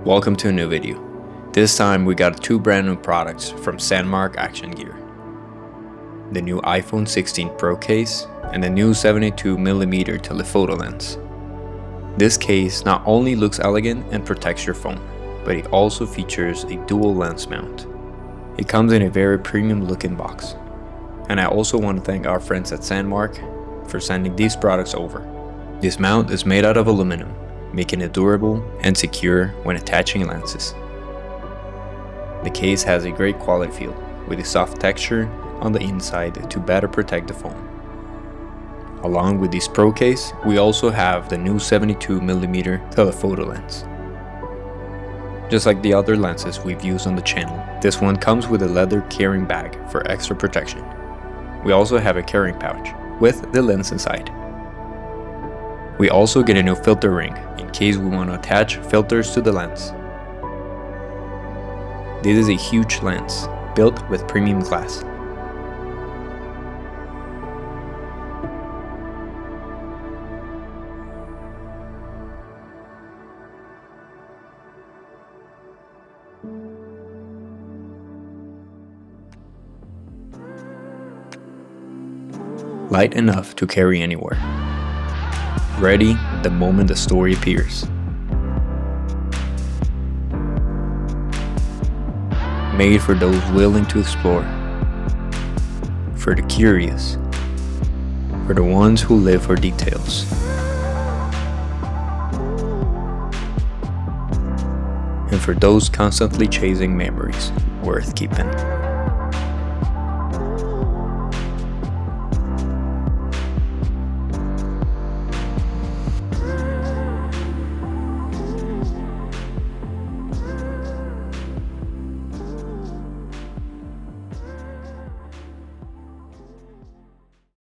Welcome to a new video. This time we got two brand new products from SANDMARC Action Gear. The new iPhone 16 Pro case and the new 72mm Telephoto Lens. This case not only looks elegant and protects your phone, but it also features a dual lens mount. It comes in a very premium looking box. And I also want to thank our friends at SANDMARC for sending these products over. This mount is made out of aluminum, making it durable and secure when attaching lenses. The case has a great quality feel, with a soft texture on the inside to better protect the phone. Along with this Pro case, we also have the new 72mm Telephoto lens. Just like the other lenses we've used on the channel, this one comes with a leather carrying bag for extra protection. We also have a carrying pouch with the lens inside. We also get a new filter ring in case we want to attach filters to the lens. This is a huge lens built with premium glass. Light enough to carry anywhere. Ready the moment the story appears. Made for those willing to explore. For the curious. For the ones who live for details. And for those constantly chasing memories worth keeping.